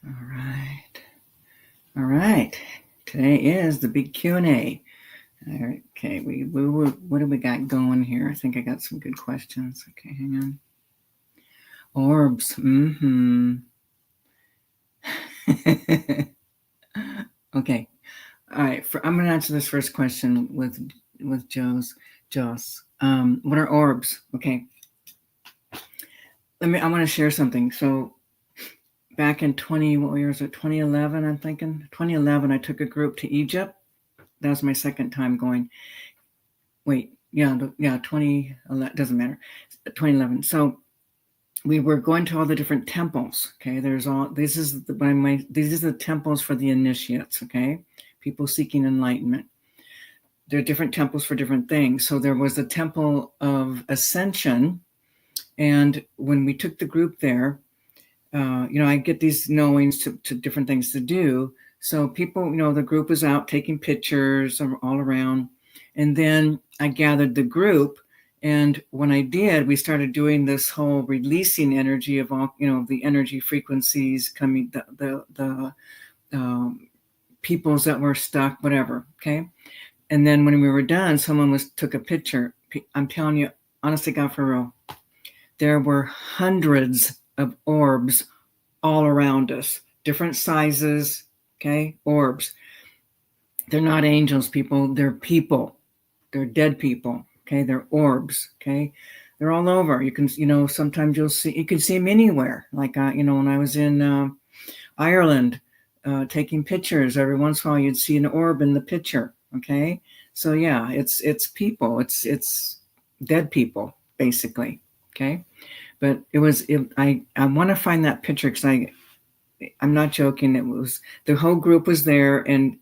All right. All right. Today is the big Q&A. All right. Okay. What do we got going here? I think I got some good questions. Okay, hang on. Orbs. Okay. All right. I'm going to answer this first question with Joss. What are orbs? Okay. I want to share something. So back in 2011, I'm thinking 2011, I took a group to Egypt. That was my second time going. Wait, yeah, 2011, doesn't matter. 2011. So we were going to all the different temples. Okay, these are the temples for the initiates. Okay, people seeking enlightenment. There are different temples for different things. So there was the temple of ascension, and when we took the group there, I get these knowings to different things to do. So people, the group was out taking pictures all around. And then I gathered the group. And when I did, we started doing this whole releasing energy of all, the energy frequencies coming, the peoples that were stuck, whatever. Okay. And then when we were done, someone took a picture. I'm telling you, honestly, God, for real, there were hundreds of orbs all around us, different sizes. Okay, orbs. They're not angels, people. They're people. They're dead people. Okay, they're orbs. Okay, they're all over. You can, sometimes you can see them anywhere. Like, when I was in Ireland taking pictures, every once in a while you'd see an orb in the picture. Okay, so yeah, it's people. It's dead people, basically. Okay, but I want to find that picture because I'm not joking. It was the whole group was there, and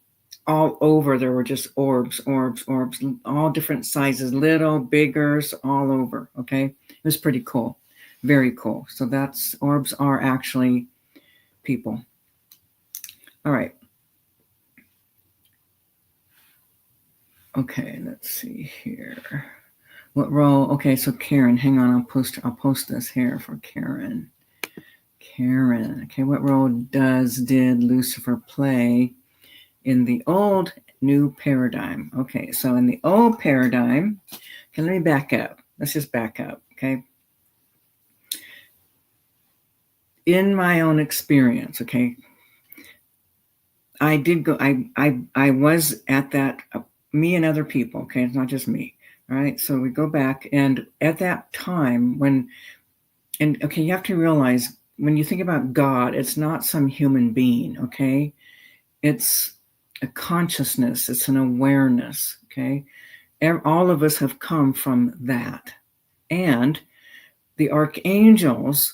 all over there were just orbs, all different sizes, little, bigger, all over. Okay, it was pretty cool, very cool. So orbs are actually people. All right. Okay, let's see here. What role? Okay, so Karen, hang on. I'll post this here for Karen. Okay, what role did Lucifer play in the old new paradigm? Okay, so in the old paradigm, okay, let me back up. Let's just back up, okay? In my own experience, okay, I did go, I was at that, me and other people, okay, it's not just me, all right? So we go back, and at that time okay, you have to realize, when you think about God, it's not some human being, okay? It's a consciousness, it's an awareness, okay? All of us have come from that. And the archangels,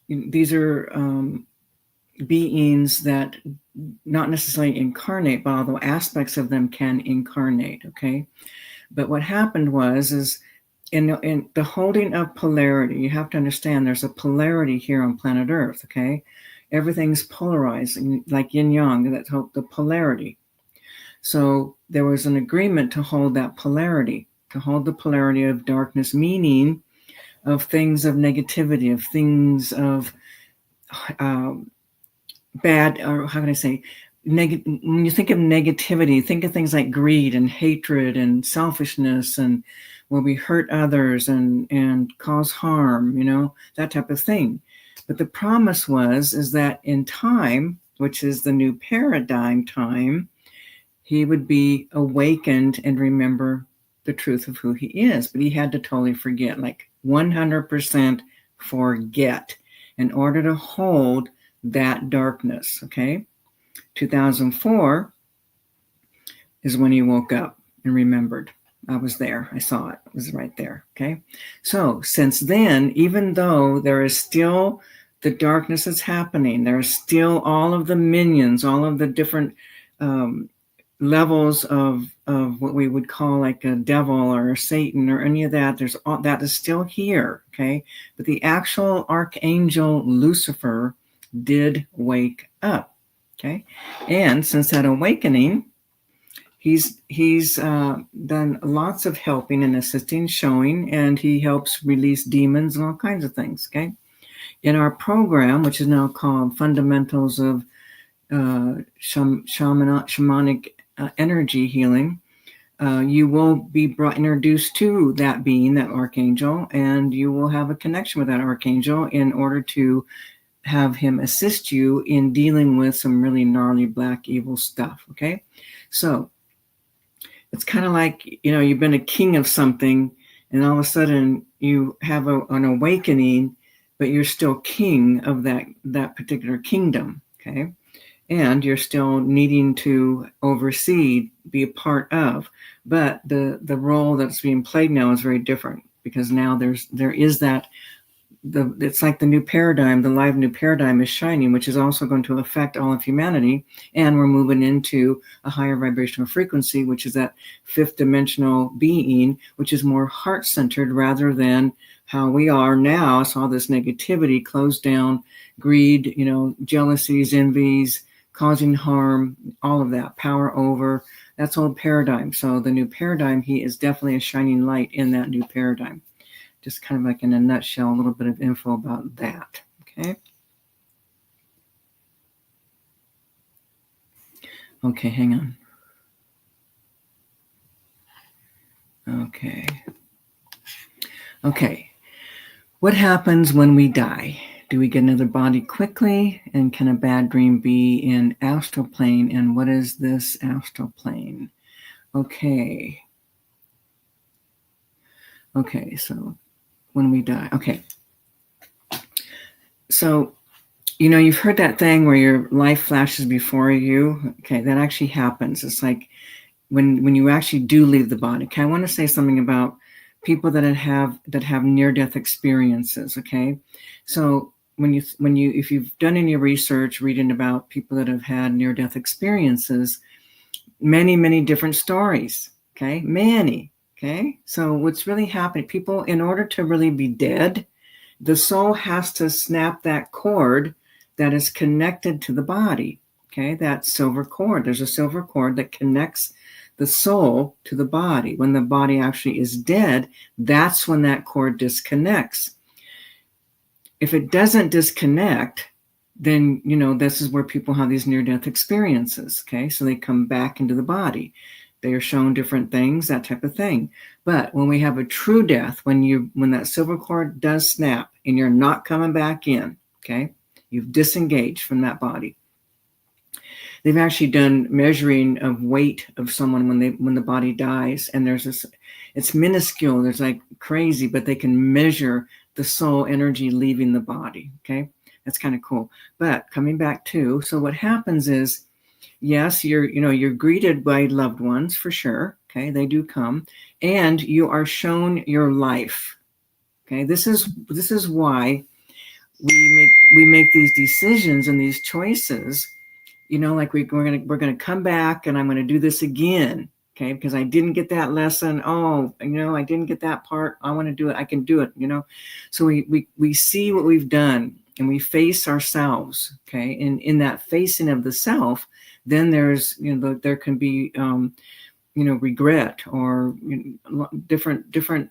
these are beings that not necessarily incarnate, but although aspects of them can incarnate, okay? But what happened is in the holding of polarity, you have to understand there's a polarity here on planet Earth, okay? Everything's polarized, like yin-yang, that's the polarity. So there was an agreement to hold that polarity, to hold the polarity of darkness, meaning of things of negativity, of things of bad, or how can I say, when you think of negativity, think of things like greed and hatred and selfishness, and where we hurt others and cause harm, that type of thing. But the promise is that in time, which is the new paradigm time, he would be awakened and remember the truth of who he is. But he had to totally forget, like 100% forget, in order to hold that darkness, okay? 2004 is when he woke up and remembered. I was there. I saw it. It was right there, okay? So since then, even though there is still the darkness that's happening, there are still all of the minions, all of the different levels of what we would call like a devil or Satan or any of that. There's all that is still here, okay? But the actual archangel Lucifer did wake up, okay? And since that awakening, he's done lots of helping and assisting, showing, and he helps release demons and all kinds of things, okay? in our program, which is now called Fundamentals of Shamanic Energy Healing, you will be introduced to that being, that archangel, and you will have a connection with that archangel in order to have him assist you in dealing with some really gnarly black evil stuff. Okay, so it's kind of like, you've been a king of something, and all of a sudden you have an awakening, but you're still king of that particular kingdom. Okay, and you're still needing to oversee, be a part of, but the role that's being played now is very different, because now there is that, it's like the new paradigm, the live new paradigm is shining, which is also going to affect all of humanity, and we're moving into a higher vibrational frequency, which is that fifth dimensional being, which is more heart-centered rather than how we are now. It's all this negativity, closed down, greed, jealousies, envies, causing harm, all of that, power over. That's old paradigm. So the new paradigm, he is definitely a shining light in that new paradigm. Just kind of like in a nutshell, a little bit of info about that. Okay. Okay, hang on. Okay. What happens when we die? Do we get another body quickly? And can a bad dream be in astral plane? And what is this astral plane? Okay, so when we die. Okay. So, you've heard that thing where your life flashes before you. Okay, that actually happens. It's like when you actually do leave the body. Okay, I want to say something about people that have near-death experiences. Okay, so if you've done any research reading about people that have had near-death experiences, many different stories. Okay, many. Okay, so what's really happening? People, in order to really be dead, the soul has to snap that cord that is connected to the body. Okay, that silver cord. There's a silver cord that connects the soul to the body. When the body actually is dead, that's when that cord disconnects. If it doesn't disconnect, then, this is where people have these near-death experiences. Okay, so they come back into the body. They are shown different things, that type of thing. But when we have a true death, when that silver cord does snap and you're not coming back in, okay, you've disengaged from that body. They've actually done measuring of weight of someone when the body dies, and there's this, it's minuscule. There's like crazy, but they can measure the soul energy leaving the body. Okay, that's kind of cool. But coming back to, so what happens is, yes, you're greeted by loved ones for sure. Okay, they do come, and you are shown your life. Okay, this is why we make these decisions and these choices. Like we're gonna come back, and I'm gonna do this again. Okay, because I didn't get that lesson. Oh, I didn't get that part. I want to do it. I can do it. So we see what we've done, and we face ourselves. Okay, and in that facing of the self, then there's there can be regret or different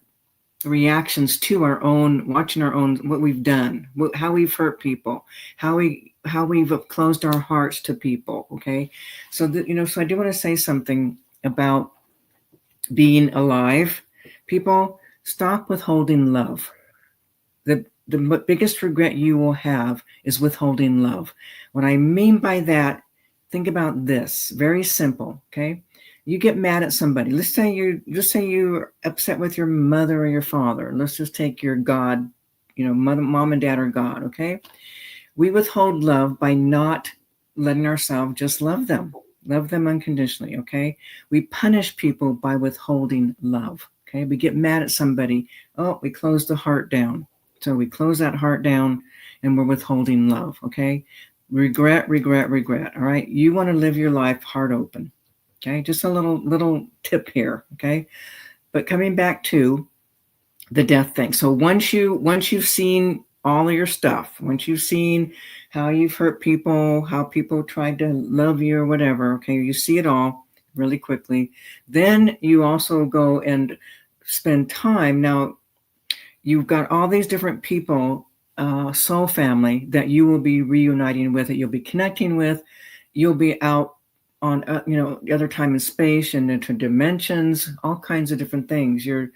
reactions to our own, watching our own, what we've done, how we've hurt people, how we've closed our hearts to people. Okay, so so I do want to say something about being alive. People, stop withholding love. The biggest regret you will have is withholding love. What I mean by that, think about this. Very simple. Okay, you get mad at somebody. Let's say you're upset with your mother or your father. Let's just take your God. Mom and dad are God. Okay, we withhold love by not letting ourselves just love them unconditionally. Okay, we punish people by withholding love. Okay, we get mad at somebody. Oh, we close the heart down. So we close that heart down, and we're withholding love. Okay, regret. All right, you want to live your life heart open. Okay, just a little tip here. Okay, but coming back to the death thing. So once you've seen all of your stuff, once you've seen how you've hurt people, how people tried to love you or whatever, okay, you see it all really quickly. Then you also go and spend time. Now, you've got all these different people soul family that you will be reuniting with, that you'll be connecting with. You'll be out on the other time and space and into dimensions, all kinds of different things. You're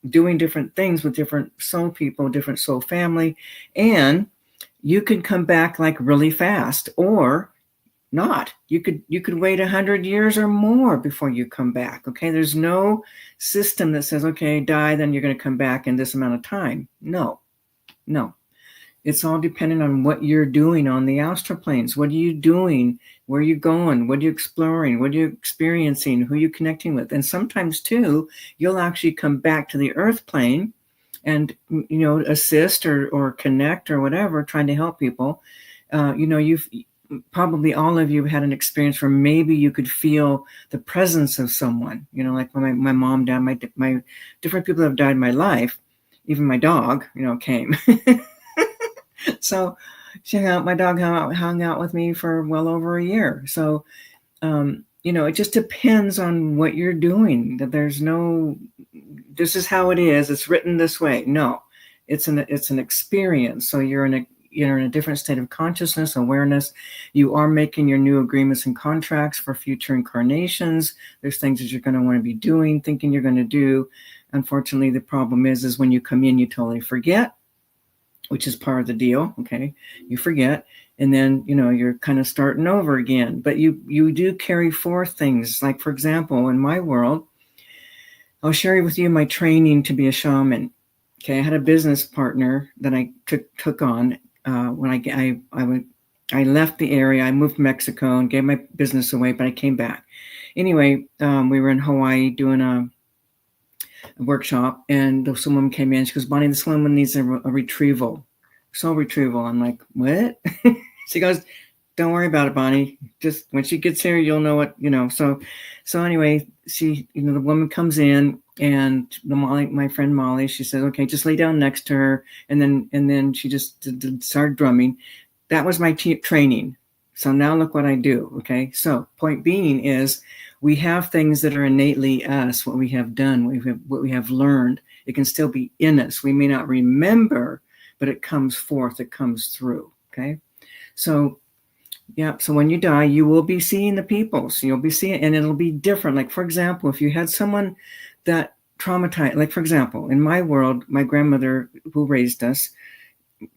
doing different things with different soul people, different soul family, and you could come back like really fast or not. You could wait 100 years or more before you come back. Okay, there's no system that says, okay, die, then you're going to come back in this amount of time. No. It's all dependent on what you're doing on the astral planes. What are you doing? Where are you going? What are you exploring? What are you experiencing? Who are you connecting with? And sometimes too, you'll actually come back to the earth plane and assist or connect or whatever, trying to help people. You've probably, all of you, had an experience where maybe you could feel the presence of someone. Like when my mom died, my different people have died in my life. Even my dog, came. So my dog hung out with me for well over a year. So, it just depends on what you're doing. That there's no, this is how it is. It's written this way. No, it's an experience. So you're in a different state of consciousness, awareness. You are making your new agreements and contracts for future incarnations. There's things that you're going to want to be doing, thinking you're going to do. Unfortunately, the problem is when you come in, you totally forget, which is part of the deal. Okay, you forget, and then you're kind of starting over again. But you do carry forth things. Like, for example, in my world, I'll share with you my training to be a shaman. Okay, I had a business partner that I took on when I left the area. I moved to Mexico and gave my business away, but I came back. Anyway, we were in Hawaii doing a workshop, and this woman came in. She goes, "Bonnie, this woman needs a retrieval, soul retrieval." I'm like, "What?" She goes, "Don't worry about it, Bonnie. Just when she gets here, you'll know what, So anyway, she, the woman comes in, and my friend Molly, she said, "Okay, just lay down next to her," and then she just started drumming. That was my training. So now look what I do. Okay, so point being is, we have things that are innately us, what we have done, what we have learned. It can still be in us. We may not remember, but it comes forth, it comes through. Okay, so yeah. So when you die, you will be seeing the people. So you'll be seeing, and it'll be different. Like, for example, if you had someone that traumatized, like, for example, in my world, my grandmother who raised us,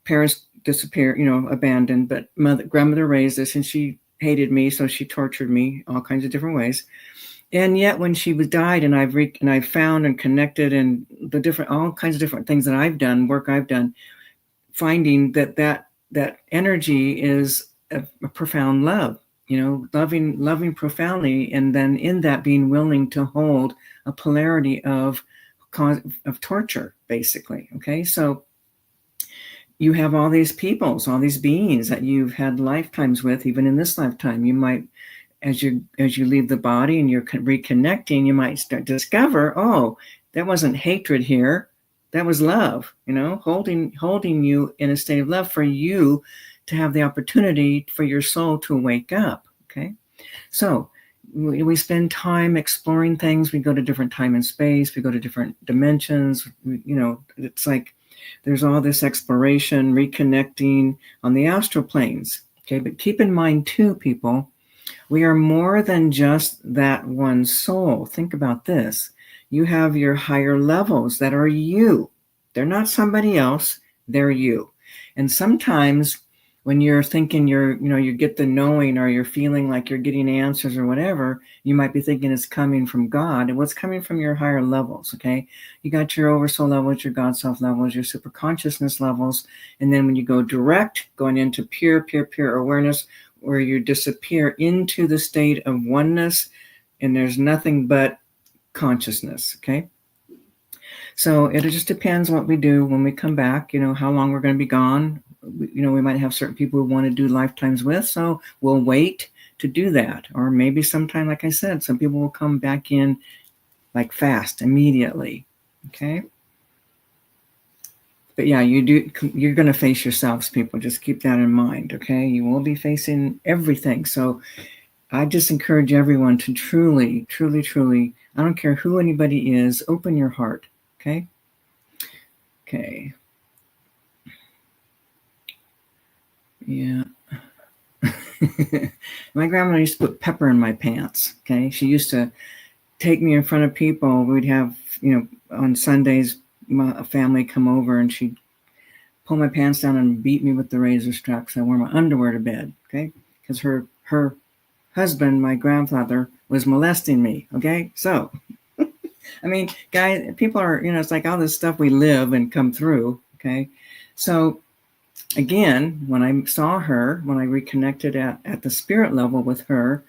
parents disappeared, abandoned, but grandmother raised us, and she hated me, so she tortured me all kinds of different ways. And yet when she died, and I've found and connected, and all kinds of different things that I've done, work I've done, finding that energy is a profound love, loving profoundly, and then in that being willing to hold a polarity of torture, basically. Okay, so you have all these peoples, all these beings that you've had lifetimes with. Even in this lifetime, you might, as you leave the body and you're reconnecting, you might discover, oh, that wasn't hatred here, that was love. Holding you in a state of love for you to have the opportunity for your soul to wake up. Okay, so we spend time exploring things. We go to different time and space. We go to different dimensions. It's like there's all this exploration, reconnecting on the astral planes. Okay, but keep in mind too, people, we are more than just that one soul. Think about this. You have your higher levels that are you. They're not somebody else. They're you. And sometimes when you're thinking you get the knowing, or you're feeling like you're getting answers or whatever, you might be thinking it's coming from God, and what's coming from your higher levels. Okay, you got your oversoul levels, your God self levels, your super consciousness levels, and then when you go direct, going into pure awareness, where you disappear into the state of oneness, and there's nothing but consciousness. Okay, so it just depends what we do when we come back, how long we're going to be gone. We might have certain people we want to do lifetimes with, so we'll wait to do that. Or maybe sometime, like I said, some people will come back in like fast, immediately. Okay, but yeah, you're going to face yourselves, people. Just keep that in mind. Okay, you will be facing everything. So I just encourage everyone to truly, I don't care who anybody is, open your heart. Okay. Yeah. My grandma used to put pepper in my pants. Okay. She used to take me in front of people. We'd have, on Sundays, a family come over and she'd pull my pants down and beat me with the razor strap because I wore my underwear to bed. Okay. Because her husband, my grandfather, was molesting me. Okay. So, I mean, guys, people are, it's like all this stuff we live and come through. Okay. So, again, when I saw her, when I reconnected at the spirit level with her,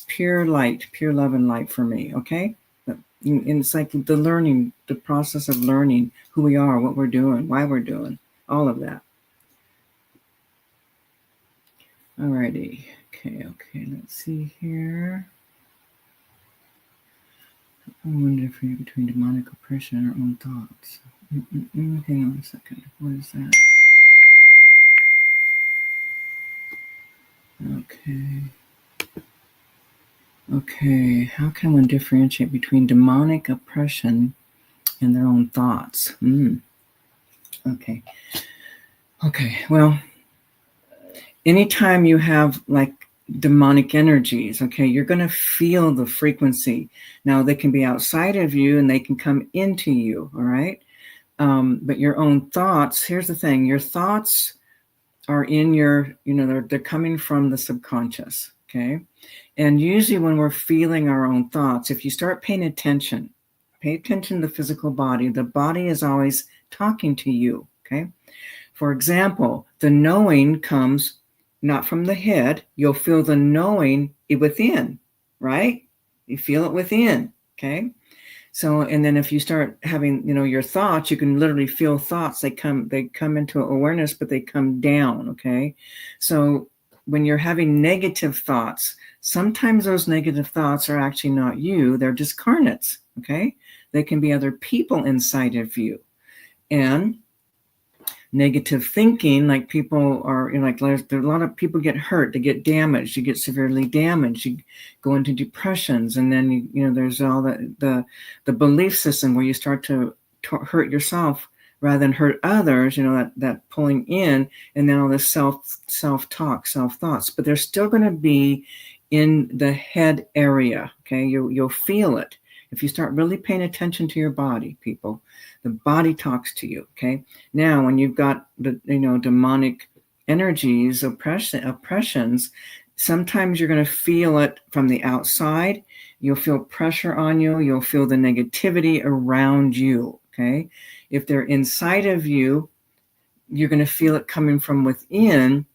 pure light, pure love and light for me. Okay. And it's like the process of learning who we are, what we're doing, why we're doing, all of that. Alrighty. Okay. Let's see here. I wonder if we're between demonic oppression and our own thoughts. Hang on a second. What is that? Okay. How can one differentiate between demonic oppression and their own thoughts? Okay. Well, anytime you have like demonic energies, okay, you're going to feel the frequency. Now, they can be outside of you and they can come into you, all right? But your own thoughts, here's the thing, your thoughts are in your, they're coming from the subconscious, okay? And usually when we're feeling our own thoughts, if you start paying attention, pay attention to the physical body. The body is always talking to you, okay? For example, the knowing comes not from the head. You'll feel the knowing within, right? You feel it within, okay? So, and then if you start having, your thoughts, you can literally feel thoughts. They come into awareness, but they come down, okay? So when you're having negative thoughts, sometimes those negative thoughts are actually not you. They're discarnates, okay? They can be other people inside of you. And negative thinking, like people are, there's a lot of people get hurt, they get damaged, you get severely damaged, you go into depressions, and then there's all the belief system where you start to hurt yourself rather than hurt others, that pulling in, and then all this self-talk, self-thoughts, but they're still going to be in the head area, okay? You'll feel it. If you start really paying attention to your body, people, the body talks to you, okay? Now, when you've got the, demonic energies, oppressions, sometimes you're going to feel it from the outside. You'll feel pressure on you. You'll feel the negativity around you, okay? If they're inside of you, you're going to feel it coming from within.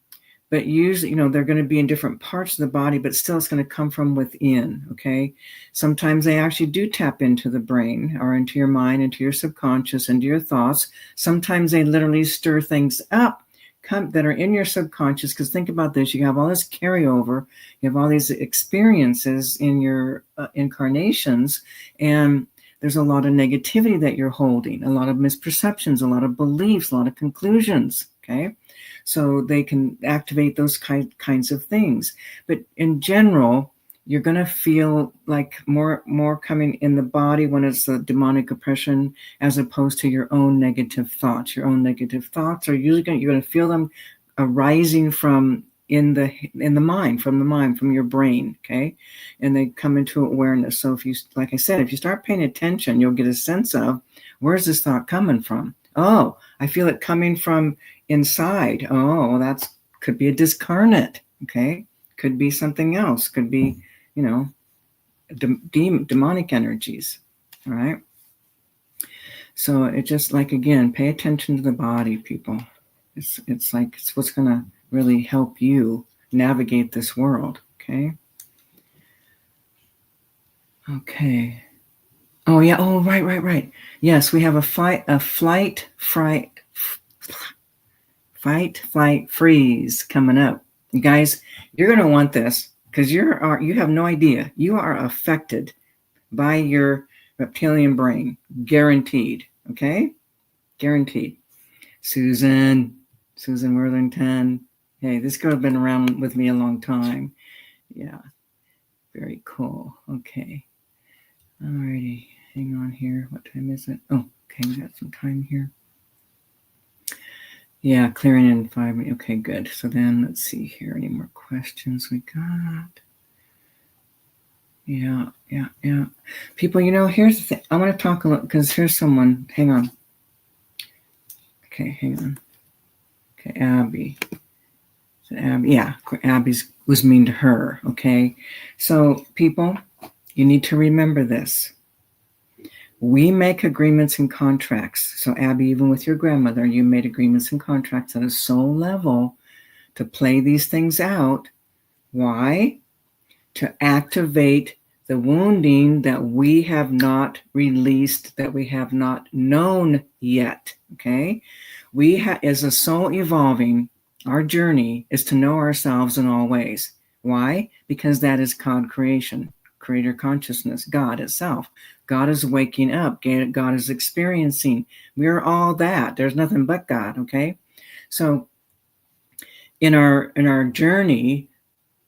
But usually, they're going to be in different parts of the body, but still it's going to come from within, okay? Sometimes they actually do tap into the brain or into your mind, into your subconscious, into your thoughts. Sometimes they literally stir things up that are in your subconscious, because think about this. You have all this carryover. You have all these experiences in your incarnations, and there's a lot of negativity that you're holding, a lot of misperceptions, a lot of beliefs, a lot of conclusions, okay? So they can activate those kinds of things. But in general, you're going to feel like more coming in the body when it's the demonic oppression, as opposed to your own negative thoughts. Your own negative thoughts are usually you're going to feel them arising from in the mind, from your brain, okay? And they come into awareness. So if you, like I said, if you start paying attention, you'll get a sense of, where's this thought coming from? Oh, I feel it coming from inside. Oh, well, could be a discarnate, okay? Could be something else. Could be, demonic energies, all right? So it just, like, again, pay attention to the body, people. It's like, it's what's going to really help you navigate this world, okay? Okay. Oh, yeah. Oh, right. Yes, we have a flight, freeze coming up. You guys, you're going to want this, because you have no idea. You are affected by your reptilian brain, guaranteed, okay? Guaranteed. Susan Worthington. Hey, this girl's been around with me a long time. Yeah, very cool. Okay. Alrighty, hang on here. What time is it? Oh, okay, we got some time here. Yeah, clearing in 5 minutes. Okay, good. So then let's see here. Any more questions we got? Yeah. People, here's the thing. I want to talk a little, because here's someone. Hang on. Okay, hang on. Okay, Abby. Yeah, Abby was mean to her. Okay. So, people, you need to remember this. We make agreements and contracts. So, Abby, even with your grandmother, you made agreements and contracts at a soul level to play these things out. Why? To activate the wounding that we have not released, that we have not known yet. Okay? As a soul evolving, our journey is to know ourselves in all ways. Why? Because that is God creation, creator consciousness, God itself. God is waking up. God is experiencing. We're all that. There's nothing but God. Okay? So in our journey,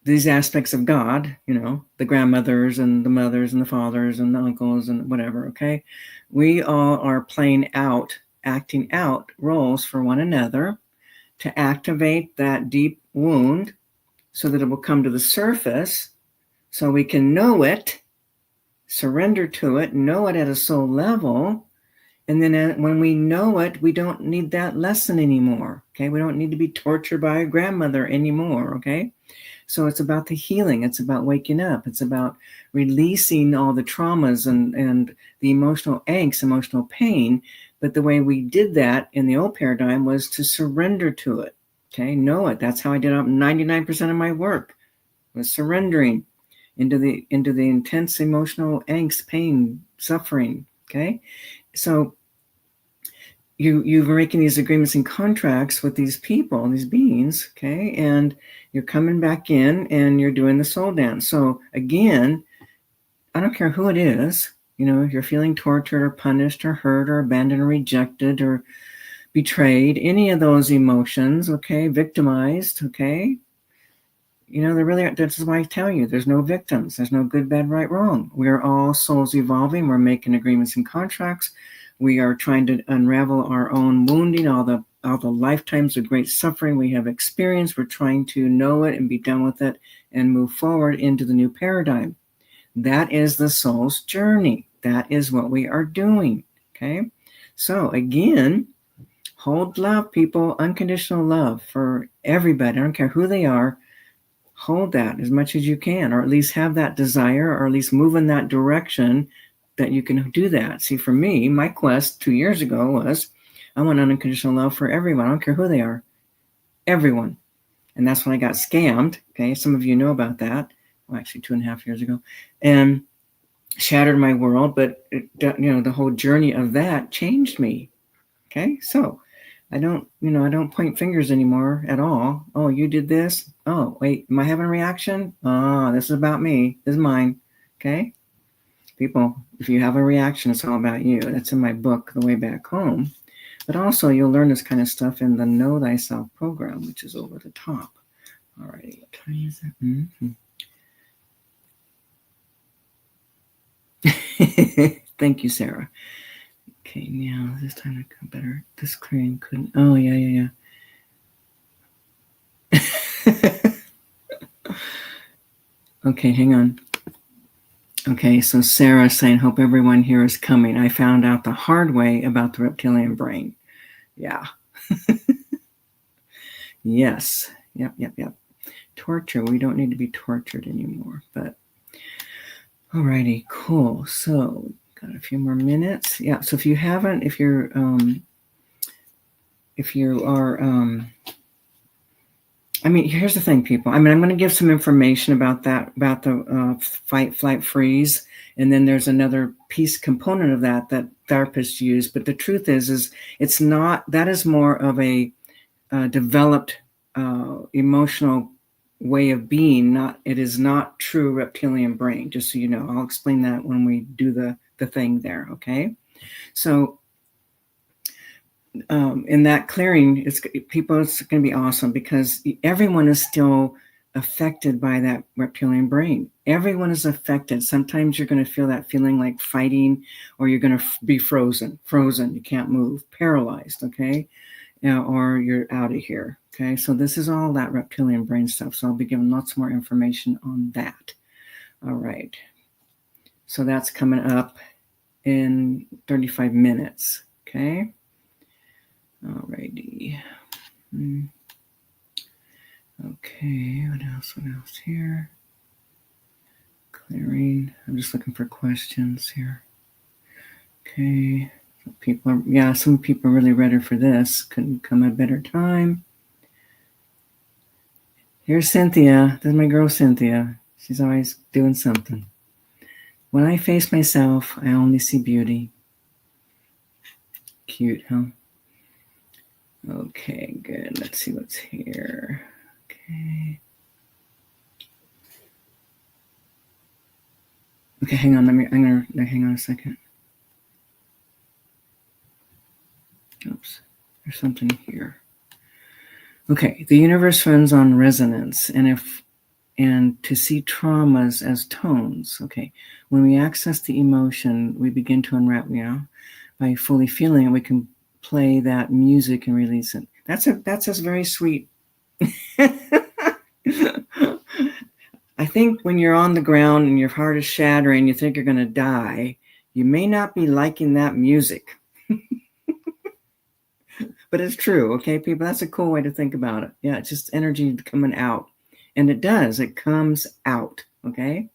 these aspects of God, the grandmothers and the mothers and the fathers and the uncles and whatever, okay? We all are playing out, acting out roles for one another to activate that deep wound so that it will come to the surface so we can know it, surrender to it, know it at a soul level. And then when we know it, we don't need that lesson anymore, okay? We don't need to be tortured by a grandmother anymore, okay? So it's about the healing. It's about waking up. It's about releasing all the traumas and the emotional angst, emotional pain. But the way we did that in the old paradigm was to surrender to it. Okay, know it. That's how I did 99% of my work, was surrendering into the intense emotional angst, pain, suffering. Okay, so you're making these agreements and contracts with these people, these beings, okay, and you're coming back in and you're doing the soul dance. So again, I don't care who it is, if you're feeling tortured or punished or hurt or abandoned or rejected or betrayed, any of those emotions, okay, victimized, okay, that's why I tell you, there's no victims, there's no good, bad, right, wrong. We're all souls evolving. We're making agreements and contracts. We are trying to unravel our own wounding, all the lifetimes of great suffering we have experienced. We're trying to know it and be done with it and move forward into the new paradigm. That is the soul's journey. That is what we are doing. Okay. So again, hold love, people, unconditional love for everybody. I don't care who they are. Hold that as much as you can, or at least have that desire, or at least move in that direction that you can do that. See, for me, my quest 2 years ago was, I want unconditional love for everyone. I don't care who they are. Everyone. And that's when I got scammed. Okay. Some of you know about that. Well, actually 2.5 years ago. And shattered my world. But, the whole journey of that changed me. Okay. So I don't point fingers anymore at all. Oh, you did this. Oh, wait, am I having a reaction? Oh, this is about me. This is mine. Okay. People, if you have a reaction, it's all about you. That's in my book, The Way Back Home. But also, you'll learn this kind of stuff in the Know Thyself program, which is over the top. All righty, what time is it? Thank you, Sarah. Okay, now this time to come better. This clearing couldn't. Oh, yeah. Okay, hang on. Okay, so Sarah saying, hope everyone here is coming. I found out the hard way about the reptilian brain. Yeah. Yes. Yep. Torture. We don't need to be tortured anymore. But alrighty, cool. So got a few more minutes. Yeah. So if you are here's the thing, people. I'm going to give some information about that, about the fight, flight, freeze. And then there's another piece component of that therapists use. But the truth is it's not, that is more of a developed emotional way of being. It is not true reptilian brain, just so you know. I'll explain that when we do the thing there, okay? So in that clearing, it's going to be awesome because everyone is still affected by that reptilian brain. Everyone is affected. Sometimes you're going to feel that feeling like fighting, or you're going to be frozen. You can't move, paralyzed, okay? or you're out of here. Okay, so this is all that reptilian brain stuff. So I'll be giving lots more information on that. All right. So that's coming up in 35 minutes. Okay. All righty. Okay, what else here? Clearing. I'm just looking for questions here. Okay. Some people are really ready for this. Couldn't come at a better time. Here's Cynthia. This is my girl Cynthia. She's always doing something. When I face myself, I only see beauty. Cute, huh? Okay, good. Let's see what's here. Okay. Okay, hang on. I'm gonna hang on a second. Oops, there's something here. Okay, the universe runs on resonance, and to see traumas as tones. Okay, when we access the emotion, we begin to unwrap. By fully feeling it, we can play that music and release it. That's just very sweet. I think when you're on the ground and your heart is shattering, you think you're going to die, you may not be liking that music. But it's true, okay, people? That's a cool way to think about it. Yeah, it's just energy coming out. And it does. It comes out, okay?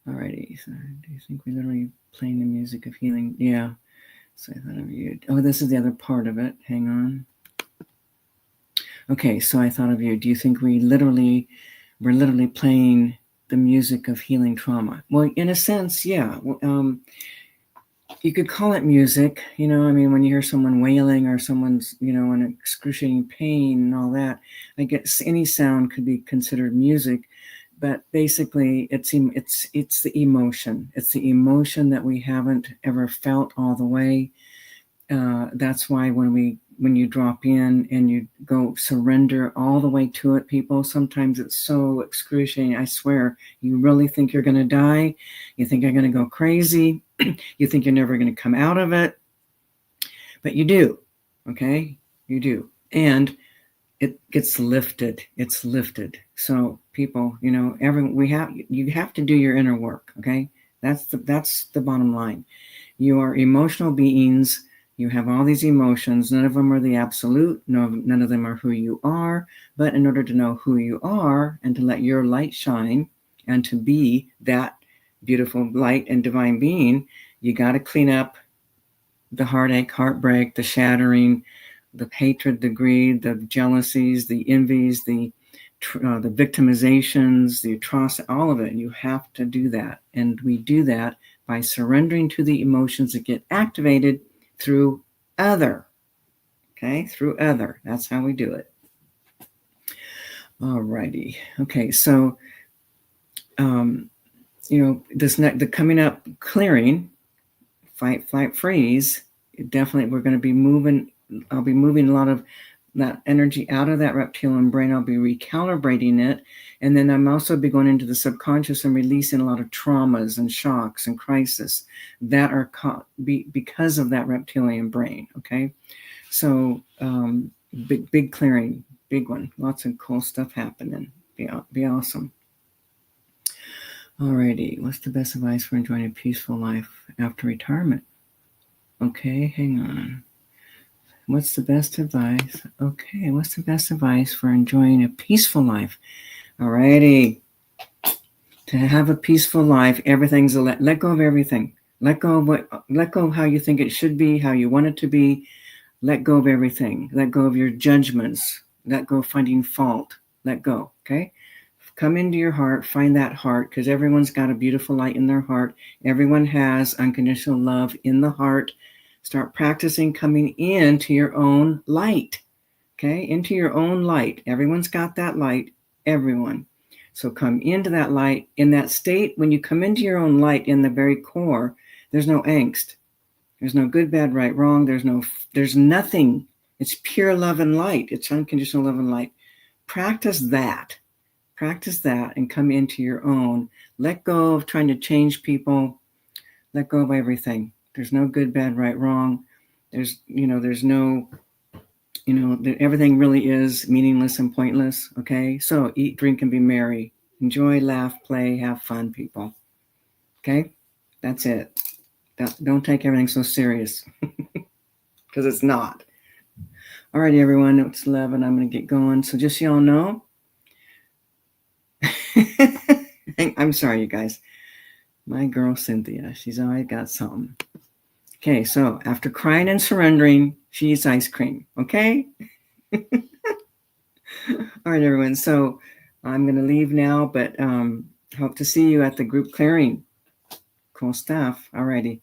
All righty. So do you think we're literally playing the music of healing? Yeah. So I thought of you. Oh, this is the other part of it. Hang on. Okay, so I thought of you. Do you think we're literally playing the music of healing trauma? Well, in a sense, yeah. You could call it music, I mean, when you hear someone wailing or someone's, in excruciating pain and all that, I guess any sound could be considered music, but basically it's the emotion. It's the emotion that we haven't ever felt all the way. That's why when you drop in and you go surrender all the way to it, people, sometimes it's so excruciating. I swear, you really think you're going to die. You think you're going to go crazy. You think you're never going to come out of it. But you do. Okay? You do. And it gets lifted. It's lifted. So people, you have to do your inner work. Okay? That's the bottom line. You are emotional beings. You have all these emotions. None of them are the absolute. None of them are who you are. But in order to know who you are and to let your light shine and to be that beautiful light and divine being, you got to clean up the heartache, heartbreak, the shattering, the hatred, the greed, the jealousies, the envies, the victimizations, the atrocity, all of it. You have to do that. And we do that by surrendering to the emotions that get activated through other. Okay, through other. That's how we do it. All righty. Okay, so, the coming up clearing, fight, flight, freeze, definitely we're going to be moving. I'll be moving a lot of that energy out of that reptilian brain. I'll be recalibrating it. And then I'm also be going into the subconscious and releasing a lot of traumas and shocks and crises that are because of that reptilian brain. Okay. So big clearing, big one. Lots of cool stuff happening. Be awesome. Alrighty. What's the best advice for enjoying a peaceful life after retirement? Okay. Hang on. What's the best advice? Okay, what's the best advice for enjoying a peaceful life? Alrighty. To have a peaceful life, everything's let go of everything. Let go of how you think it should be, how you want it to be. Let go of everything. Let go of your judgments. Let go of finding fault. Let go, okay? Come into your heart, find that heart, because everyone's got a beautiful light in their heart. Everyone has unconditional love in the heart. Start practicing coming into your own light, okay? Into your own light. Everyone's got that light, everyone. So come into that light. In that state, when you come into your own light in the very core, there's no angst. There's no good, bad, right, wrong. There's nothing. It's pure love and light. It's unconditional love and light. Practice that. Practice that and come into your own. Let go of trying to change people. Let go of everything. There's no good, bad, right, wrong. There's no you know, that everything really is meaningless and pointless. Okay, so eat, drink, and be merry. Enjoy, laugh, play, have fun, people. Okay, that's it. Don't take everything so serious, because it's not. Alrighty, everyone, it's 11. I'm going to get going. So just so y'all know, I'm sorry, you guys. My girl Cynthia, she's already got something. Okay, so after crying and surrendering, she eats ice cream. Okay? All right, everyone. So I'm going to leave now, but hope to see you at the group clearing. Cool stuff. Alrighty.